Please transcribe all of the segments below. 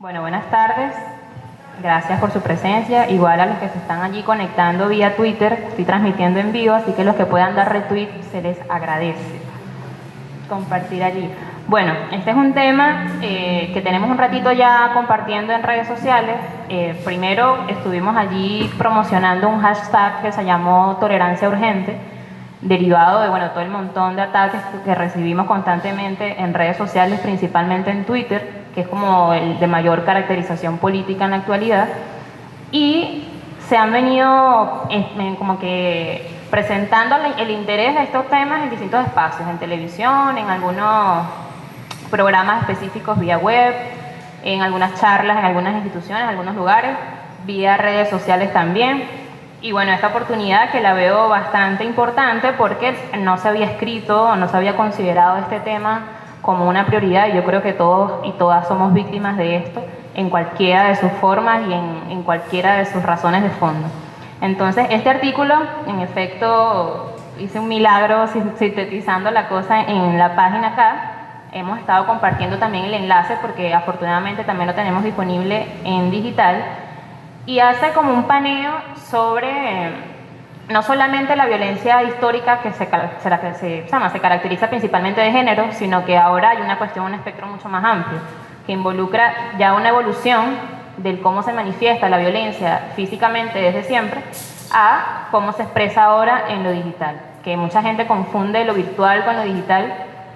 Bueno, buenas tardes. Gracias por su presencia. Igual a los que se están allí conectando vía Twitter, estoy transmitiendo en vivo, así que los que puedan dar retweet se les agradece. Compartir allí. Bueno, este es un tema que tenemos un ratito ya compartiendo en redes sociales. Primero estuvimos allí promocionando un hashtag que se llamó Tolerancia Urgente, derivado de todo el montón de ataques que recibimos constantemente en redes sociales, principalmente en Twitter, que es como el de mayor caracterización política en la actualidad, y se han venido como que presentando el interés de estos temas en distintos espacios, en televisión, en algunos programas específicos vía web, en algunas charlas, en algunas instituciones, en algunos lugares, vía redes sociales también. Y bueno, esta oportunidad que la veo bastante importante porque no se había escrito, no se había considerado este tema como una prioridad, y yo creo que todos y todas somos víctimas de esto en cualquiera de sus formas y en cualquiera de sus razones de fondo. Entonces, este artículo, en efecto, hice un milagro sintetizando la cosa en la página acá. Hemos estado compartiendo también el enlace porque afortunadamente también lo tenemos disponible en digital, y hace como un paneo sobre no solamente la violencia histórica que se caracteriza principalmente de género, sino que ahora hay una cuestión, un espectro mucho más amplio, que involucra ya una evolución del cómo se manifiesta la violencia físicamente desde siempre a cómo se expresa ahora en lo digital, que mucha gente confunde lo virtual con lo digital,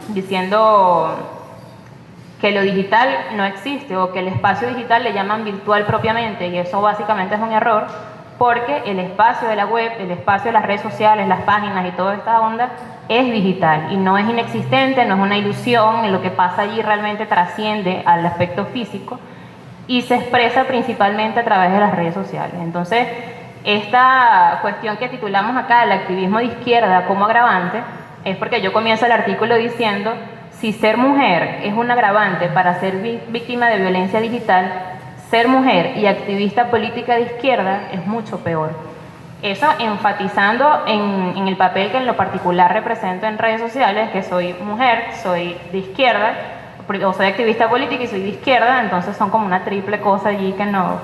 diciendo que lo digital no existe o que el espacio digital le llaman virtual propiamente, y eso básicamente es un error, porque el espacio de la web, el espacio de las redes sociales, las páginas y toda esta onda es digital y no es inexistente, no es una ilusión. Lo que pasa allí realmente trasciende al aspecto físico y se expresa principalmente a través de las redes sociales. Entonces, esta cuestión que titulamos acá, el activismo de izquierda como agravante, es porque yo comienzo el artículo diciendo: si ser mujer es un agravante para ser víctima de violencia digital, ser mujer y activista política de izquierda es mucho peor. Eso enfatizando en el papel que en lo particular represento en redes sociales, que soy mujer, soy de izquierda, o soy activista política y soy de izquierda. Entonces son como una triple cosa allí que nos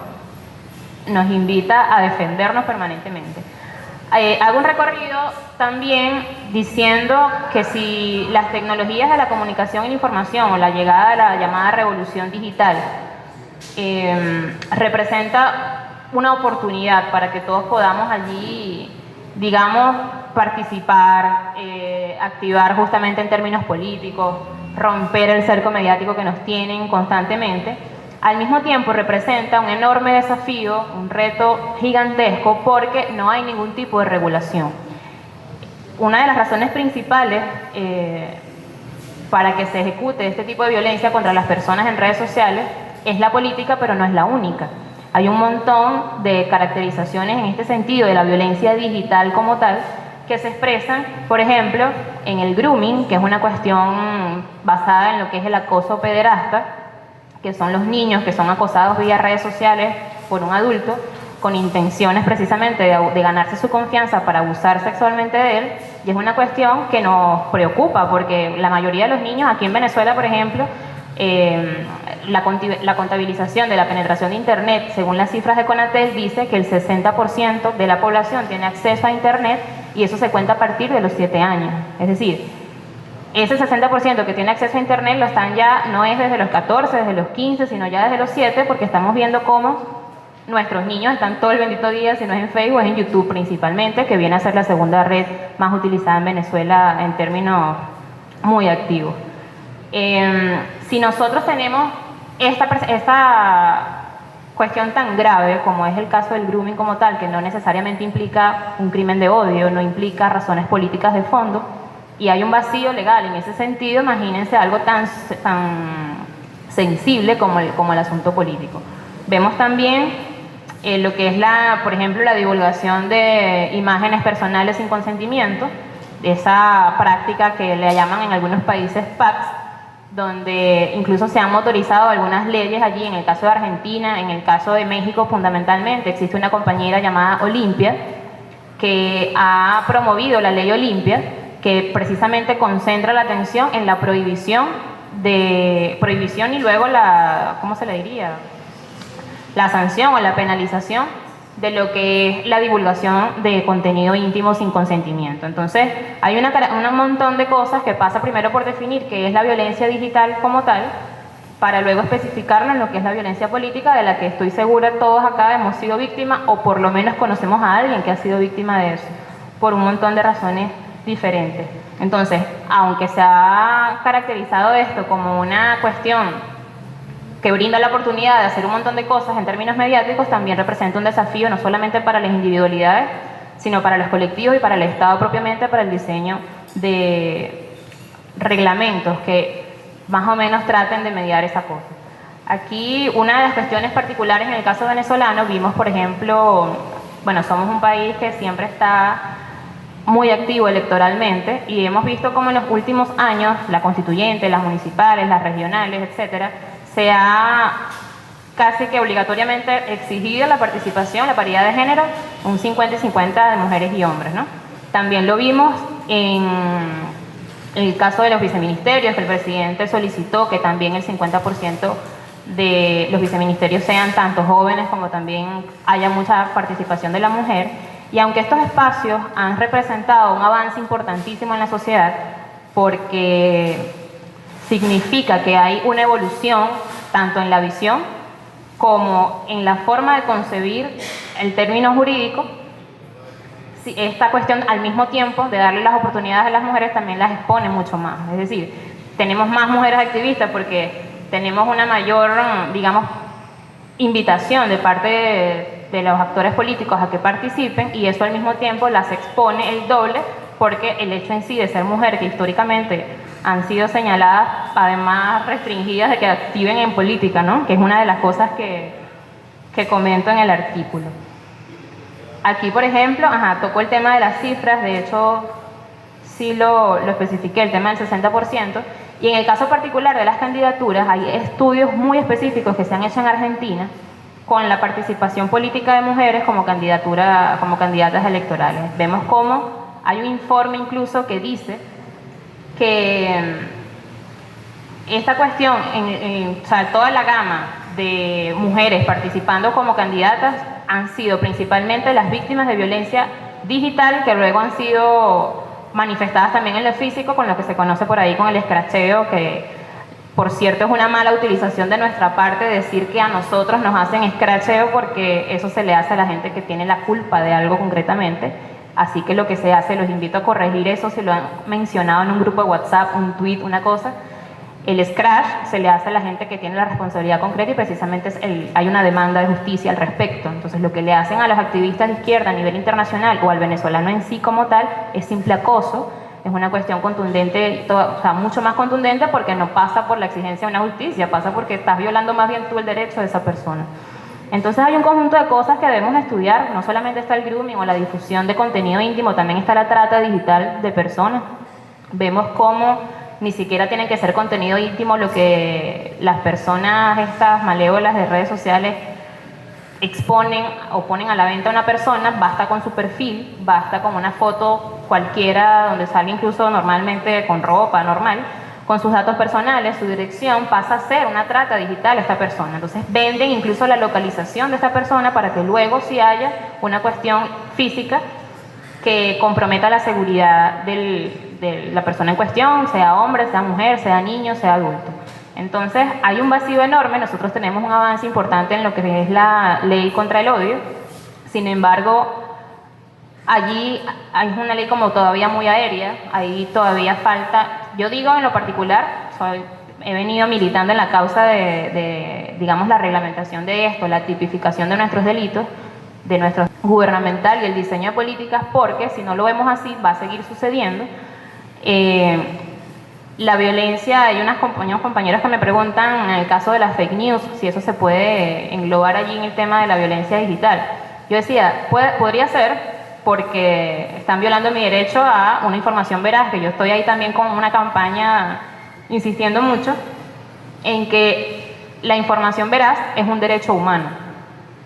invita a defendernos permanentemente. Hago un recorrido también diciendo que si las tecnologías de la comunicación y la información, o la llegada de la llamada revolución digital, representa una oportunidad para que todos podamos allí, digamos, participar, activar justamente en términos políticos, romper el cerco mediático que nos tienen constantemente. Al mismo tiempo representa un enorme desafío, un reto gigantesco, porque no hay ningún tipo de regulación. Una de las razones principales para que se ejecute este tipo de violencia contra las personas en redes sociales es la política, pero no es la única. Hay un montón de caracterizaciones en este sentido de la violencia digital como tal que se expresan, por ejemplo, en el grooming, que es una cuestión basada en lo que es el acoso pederasta, que son los niños que son acosados vía redes sociales por un adulto con intenciones precisamente de ganarse su confianza para abusar sexualmente de él. Y es una cuestión que nos preocupa porque la mayoría de los niños aquí en Venezuela, por ejemplo, la contabilización de la penetración de Internet, según las cifras de Conatel, dice que el 60% de la población tiene acceso a Internet, y eso se cuenta a partir de los 7 años. Es decir, ese 60% que tiene acceso a Internet lo están ya, no es desde los 14, desde los 15, sino ya desde los 7, porque estamos viendo cómo nuestros niños están todo el bendito día, si no es en Facebook, es en YouTube principalmente, que viene a ser la segunda red más utilizada en Venezuela en términos muy activos. Si nosotros tenemos esta cuestión tan grave como es el caso del grooming como tal, que no necesariamente implica un crimen de odio, no implica razones políticas de fondo, y hay un vacío legal en ese sentido, imagínense algo tan sensible como el asunto político. Vemos también lo que es por ejemplo, la divulgación de imágenes personales sin consentimiento, esa práctica que le llaman en algunos países PACS, donde incluso se han motorizado algunas leyes allí. En el caso de Argentina, en el caso de México fundamentalmente, existe una compañera llamada Olimpia que ha promovido la ley Olimpia, que precisamente concentra la atención en la prohibición y luego ¿cómo se le diría? la sanción o la penalización de lo que es la divulgación de contenido íntimo sin consentimiento. Entonces, hay un montón de cosas que pasa primero por definir qué es la violencia digital como tal, para luego especificarlo en lo que es la violencia política, de la que estoy segura todos acá hemos sido víctimas, o por lo menos conocemos a alguien que ha sido víctima de eso, por un montón de razones diferentes. Entonces, aunque se ha caracterizado esto como una cuestión que brinda la oportunidad de hacer un montón de cosas en términos mediáticos, también representa un desafío no solamente para las individualidades, sino para los colectivos y para el Estado propiamente, para el diseño de reglamentos que más o menos traten de mediar esa cosa. Aquí, una de las cuestiones particulares en el caso venezolano, vimos, por ejemplo, bueno, somos un país que siempre está muy activo electoralmente y hemos visto cómo en los últimos años la constituyente, las municipales, las regionales, etcétera, se ha casi que obligatoriamente exigido la participación, la paridad de género, un 50 y 50 de mujeres y hombres, ¿no? También lo vimos en el caso de los viceministerios, que el presidente solicitó que también el 50% de los viceministerios sean tanto jóvenes como también haya mucha participación de la mujer. Y aunque estos espacios han representado un avance importantísimo en la sociedad, porque significa que hay una evolución tanto en la visión como en la forma de concebir el término jurídico, esta cuestión al mismo tiempo de darle las oportunidades a las mujeres también las expone mucho más. Es decir, tenemos más mujeres activistas porque tenemos una mayor, digamos, invitación de parte de los actores políticos a que participen, y eso al mismo tiempo las expone el doble, porque el hecho en sí de ser mujer, que históricamente han sido señaladas, además restringidas de que activen en política, ¿no? Que es una de las cosas que comento en el artículo. Aquí, por ejemplo, tocó el tema de las cifras, de hecho sí lo especifiqué, el tema del 60%, y en el caso particular de las candidaturas hay estudios muy específicos que se han hecho en Argentina con la participación política de mujeres como candidatas electorales. Vemos cómo hay un informe incluso que dice que esta cuestión, o sea, toda la gama de mujeres participando como candidatas han sido principalmente las víctimas de violencia digital, que luego han sido manifestadas también en lo físico, con lo que se conoce por ahí con el escracheo, que por cierto es una mala utilización de nuestra parte decir que a nosotros nos hacen escracheo, porque eso se le hace a la gente que tiene la culpa de algo concretamente. Así que lo que se hace, los invito a corregir eso, si lo han mencionado en un grupo de WhatsApp, un tweet, una cosa. El scratch se le hace a la gente que tiene la responsabilidad concreta, y precisamente hay una demanda de justicia al respecto. Entonces, lo que le hacen a los activistas de izquierda a nivel internacional o al venezolano en sí como tal es simple acoso. Es una cuestión contundente, o sea, mucho más contundente, porque no pasa por la exigencia de una justicia, pasa porque estás violando más bien tú el derecho de esa persona. Entonces hay un conjunto de cosas que debemos estudiar. No solamente está el grooming o la difusión de contenido íntimo, también está la trata digital de personas. Vemos cómo ni siquiera tienen que ser contenido íntimo lo que las personas estas malévolas de redes sociales exponen o ponen a la venta a una persona. Basta con su perfil, basta con una foto cualquiera donde sale incluso normalmente con ropa normal, con sus datos personales, su dirección, pasa a ser una trata digital a esta persona. Entonces venden incluso la localización de esta persona para que luego, si haya una cuestión física que comprometa la seguridad de la persona en cuestión, sea hombre, sea mujer, sea niño, sea adulto. Entonces hay un vacío enorme. Nosotros tenemos un avance importante en lo que es la ley contra el odio. Sin embargo, allí hay una ley como todavía muy aérea, ahí todavía falta. Yo digo en lo particular, he venido militando en la causa de, digamos, la reglamentación de esto, la tipificación de nuestros delitos, de nuestro gubernamental y el diseño de políticas, porque si no lo vemos así va a seguir sucediendo. La violencia, hay unos compañeros que me preguntan en el caso de las fake news, si eso se puede englobar allí en el tema de la violencia digital. Yo decía, podría ser, porque están violando mi derecho a una información veraz, que yo estoy ahí también con una campaña insistiendo mucho en que la información veraz es un derecho humano,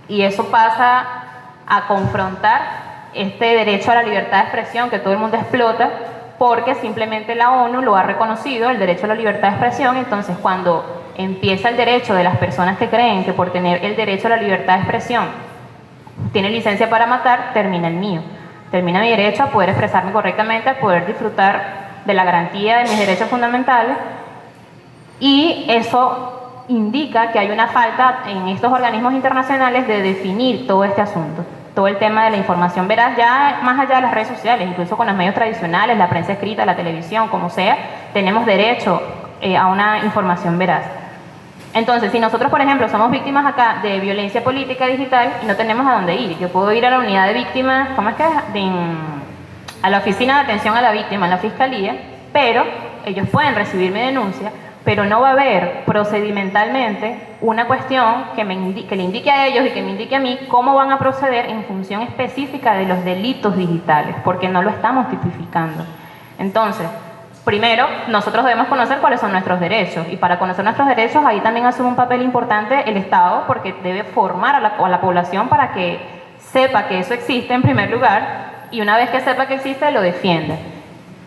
y eso pasa a confrontar este derecho a la libertad de expresión que todo el mundo explota, porque simplemente la ONU lo ha reconocido, el derecho a la libertad de expresión. Entonces, cuando empieza el derecho de las personas que creen que por tener el derecho a la libertad de expresión tiene licencia para matar, termina el mío. Termina mi derecho a poder expresarme correctamente, a poder disfrutar de la garantía de mis derechos fundamentales, y eso indica que hay una falta en estos organismos internacionales de definir todo este asunto, todo el tema de la información veraz, ya más allá de las redes sociales, incluso con los medios tradicionales, la prensa escrita, la televisión, como sea, tenemos derecho a una información veraz. Entonces, si nosotros, por ejemplo, somos víctimas acá de violencia política digital y no tenemos a dónde ir, yo puedo ir a la unidad de víctimas, ¿cómo es que es? A la oficina de atención a la víctima en la fiscalía, pero ellos pueden recibir mi denuncia, pero no va a haber procedimentalmente una cuestión que le indique a ellos y que me indique a mí cómo van a proceder en función específica de los delitos digitales, porque no lo estamos tipificando. Entonces, primero, nosotros debemos conocer cuáles son nuestros derechos, y para conocer nuestros derechos ahí también asume un papel importante el Estado, porque debe formar a la población para que sepa que eso existe en primer lugar, y una vez que sepa que existe, lo defienda.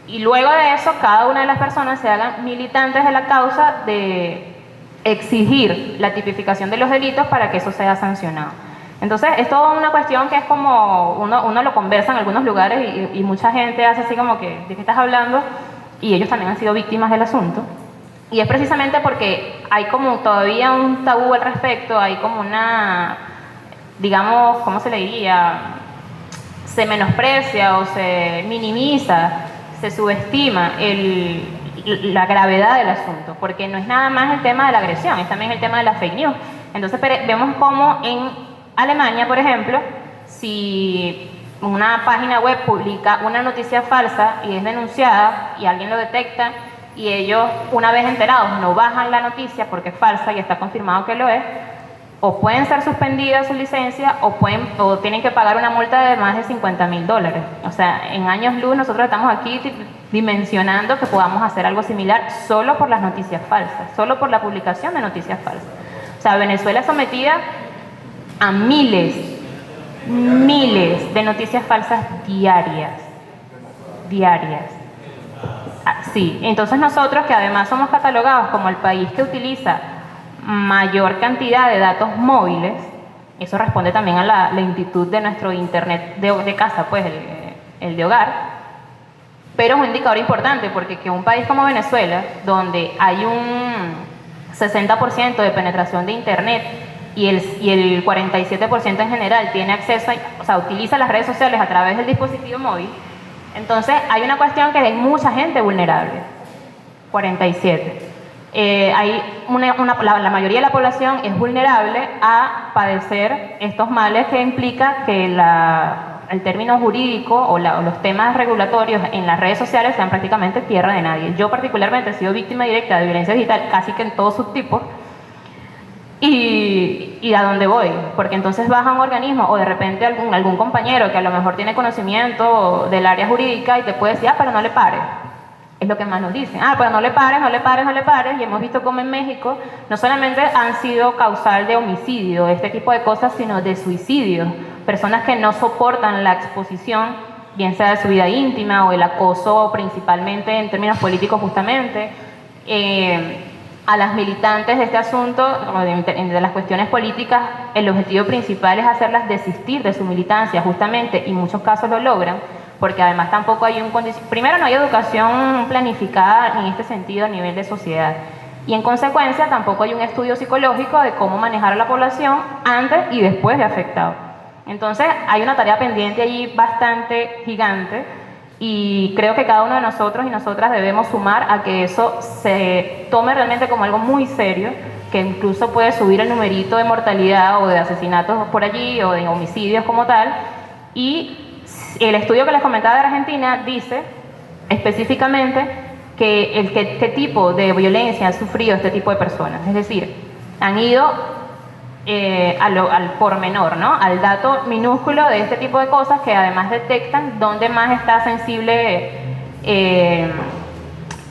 Y luego de eso, cada una de las personas se hagan militantes de la causa de exigir la tipificación de los delitos para que eso sea sancionado. Entonces, es toda una cuestión que es como, uno lo conversa en algunos lugares y mucha gente hace así como que, ¿de qué estás hablando? Y ellos también han sido víctimas del asunto. Y es precisamente porque hay como todavía un tabú al respecto, hay como una, digamos, ¿cómo se le diría? Se menosprecia o se minimiza, se subestima la gravedad del asunto, porque no es nada más el tema de la agresión, es también el tema de la fake news. Entonces vemos cómo en Alemania, por ejemplo, si una página web publica una noticia falsa y es denunciada y alguien lo detecta y ellos, una vez enterados, no bajan la noticia porque es falsa y está confirmado que lo es, o pueden ser suspendidas su licencia o tienen que pagar una multa de más de $50.000. O sea, en años luz nosotros estamos aquí dimensionando que podamos hacer algo similar solo por las noticias falsas, solo por la publicación de noticias falsas. O sea, Venezuela es sometida a miles de noticias falsas diarias. Sí, entonces nosotros, que además somos catalogados como el país que utiliza mayor cantidad de datos móviles, eso responde también a la lentitud de nuestro internet de casa, pues el de hogar, pero es un indicador importante porque que un país como Venezuela, donde hay un 60% de penetración de internet y el 47% en general tiene acceso, o sea, utiliza las redes sociales a través del dispositivo móvil, entonces hay una cuestión que hay mucha gente vulnerable, 47%. La mayoría de la población es vulnerable a padecer estos males que implica que el término jurídico o los temas regulatorios en las redes sociales sean prácticamente tierra de nadie. Yo particularmente he sido víctima directa de violencia digital casi que en todos sus tipos, y a dónde voy, porque entonces baja un organismo o de repente algún compañero que a lo mejor tiene conocimiento del área jurídica y te puede decir, pero no le pares. Es lo que más nos dicen. Pero no le pares. Y hemos visto cómo en México no solamente han sido causal de homicidio, este tipo de cosas, sino de suicidio. Personas que no soportan la exposición, bien sea de su vida íntima o el acoso, principalmente en términos políticos justamente, a las militantes de este asunto, de las cuestiones políticas, el objetivo principal es hacerlas desistir de su militancia, justamente, y en muchos casos lo logran, porque además tampoco hay primero no hay educación planificada en este sentido a nivel de sociedad, y en consecuencia tampoco hay un estudio psicológico de cómo manejar a la población antes y después de afectado. Entonces hay una tarea pendiente allí bastante gigante, y creo que cada uno de nosotros y nosotras debemos sumar a que eso se tome realmente como algo muy serio, que incluso puede subir el numerito de mortalidad o de asesinatos por allí o de homicidios como tal. Y el estudio que les comentaba de Argentina dice específicamente que qué tipo de violencia han sufrido este tipo de personas. Es decir, han ido al pormenor, ¿no? Al dato minúsculo de este tipo de cosas que además detectan dónde más está sensible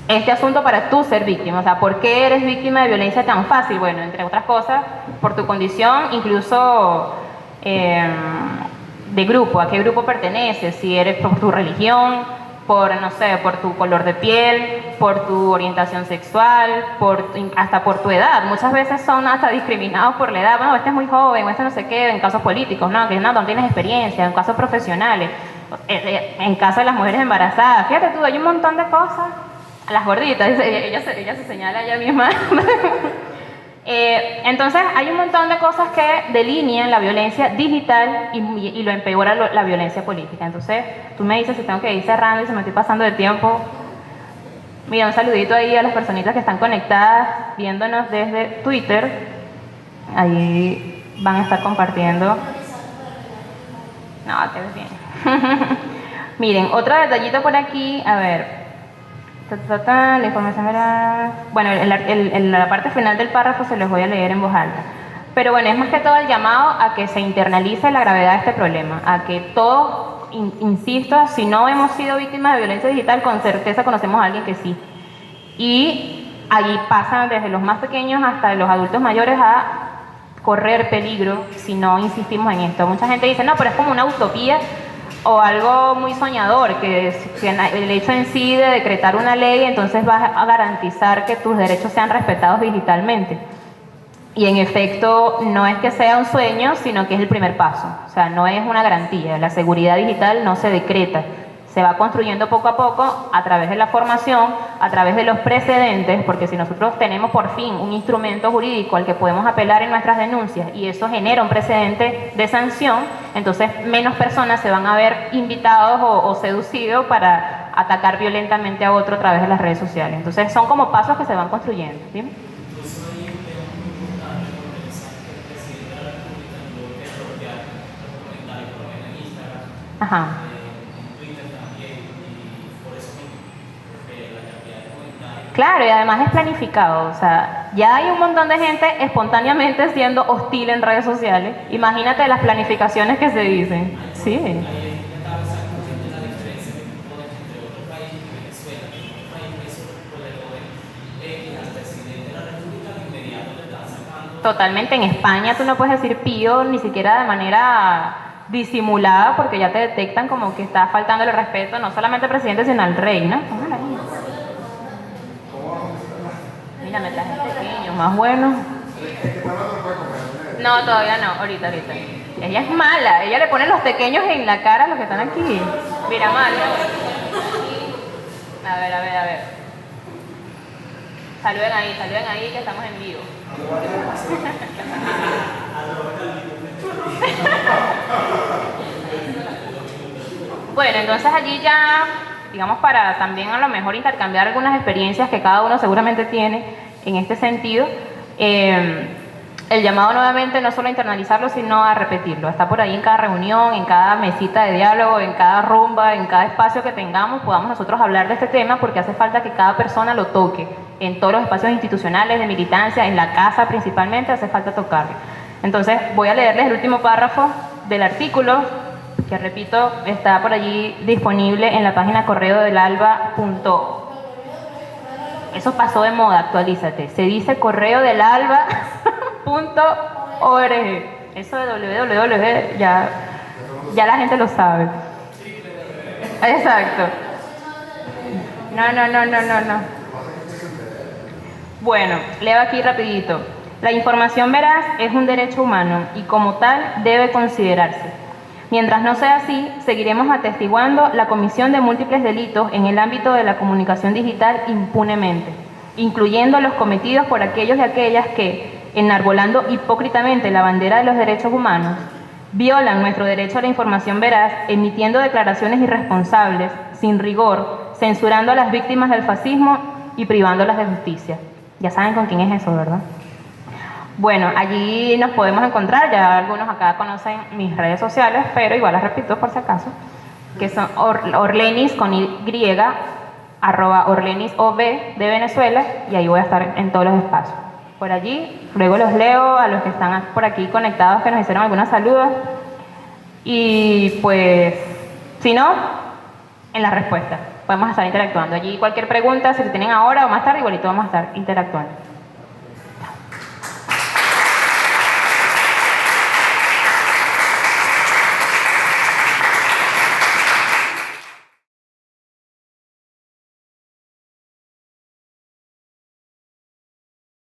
este asunto para tú ser víctima. O sea, ¿por qué eres víctima de violencia tan fácil? Bueno, entre otras cosas, por tu condición, incluso de grupo, a qué grupo perteneces, si eres por tu religión, por, no sé, por tu color de piel, por tu orientación sexual, hasta por tu edad. Muchas veces son hasta discriminados por la edad. Bueno, este es muy joven, o este no sé qué, en casos políticos, ¿no? Que no tienes experiencia, en casos profesionales, en caso de las mujeres embarazadas. Fíjate tú, hay un montón de cosas. Las gorditas, ella se señala a ella misma. Entonces hay un montón de cosas que delinean la violencia digital y lo empeora la violencia política. Entonces tú me dices si tengo que ir cerrando y se me estoy pasando de tiempo. Mira, un saludito ahí a las personitas que están conectadas viéndonos desde Twitter. Ahí van a estar compartiendo. No, te ves bien. Miren, otro detallito por aquí, a ver. La información era... Bueno, en la parte final del párrafo se los voy a leer en voz alta. Pero bueno, es más que todo el llamado a que se internalice la gravedad de este problema, a que todos, insisto, si no hemos sido víctimas de violencia digital, con certeza conocemos a alguien que sí. Y ahí pasan desde los más pequeños hasta los adultos mayores a correr peligro si no insistimos en esto. Mucha gente dice, no, pero es como una utopía o algo muy soñador, que el hecho en sí de decretar una ley, entonces vas a garantizar que tus derechos sean respetados digitalmente. Y en efecto, no es que sea un sueño, sino que es el primer paso. O sea, no es una garantía. La seguridad digital no se decreta. Se va construyendo poco a poco a través de la formación, a través de los precedentes, porque si nosotros tenemos por fin un instrumento jurídico al que podemos apelar en nuestras denuncias y eso genera un precedente de sanción, entonces menos personas se van a ver invitados o seducidos para atacar violentamente a otro a través de las redes sociales. Entonces son como pasos que se van construyendo, ¿sí? Ajá. Claro, y además es planificado, o sea, ya hay un montón de gente espontáneamente siendo hostil en redes sociales. Imagínate las planificaciones que se dicen. Sí. Totalmente, en España tú no puedes decir pío ni siquiera de manera disimulada porque ya te detectan como que está faltando el respeto no solamente al presidente sino al rey, ¿no? Mira, me traje pequeño, más bueno. No, todavía no, ahorita. Ella es mala, ella le pone los pequeños en la cara a los que están aquí. Mira, mala. A ver. Saluden ahí que estamos en vivo. Bueno, entonces allí ya, digamos, para también a lo mejor intercambiar algunas experiencias que cada uno seguramente tiene en este sentido, el llamado nuevamente no solo a internalizarlo, sino a repetirlo. Está por ahí en cada reunión, en cada mesita de diálogo, en cada rumba, en cada espacio que tengamos, podamos nosotros hablar de este tema porque hace falta que cada persona lo toque. En todos los espacios institucionales, de militancia, en la casa principalmente, hace falta tocarlo. Entonces, voy a leerles el último párrafo del artículo, que repito, está por allí disponible en la página correodelalba.org. Eso pasó de moda, actualízate. Se dice correodelalba.org. Eso de www ya la gente lo sabe. Exacto. No. Bueno, leo aquí rapidito. La información veraz es un derecho humano y como tal debe considerarse. Mientras no sea así, seguiremos atestiguando la comisión de múltiples delitos en el ámbito de la comunicación digital impunemente, incluyendo los cometidos por aquellos y aquellas que, enarbolando hipócritamente la bandera de los derechos humanos, violan nuestro derecho a la información veraz, emitiendo declaraciones irresponsables, sin rigor, censurando a las víctimas del fascismo y privándolas de justicia. Ya saben con quién es eso, ¿verdad? Bueno, allí nos podemos encontrar, ya algunos acá conocen mis redes sociales, pero igual las repito por si acaso, que son Orlenis con Y, @OrlenisOB de Venezuela, y ahí voy a estar en todos los espacios. Por allí, luego los leo a los que están por aquí conectados que nos hicieron algunos saludos, y pues, si no, en la respuesta podemos estar interactuando. Allí cualquier pregunta, si tienen ahora o más tarde, igualito vamos a estar interactuando.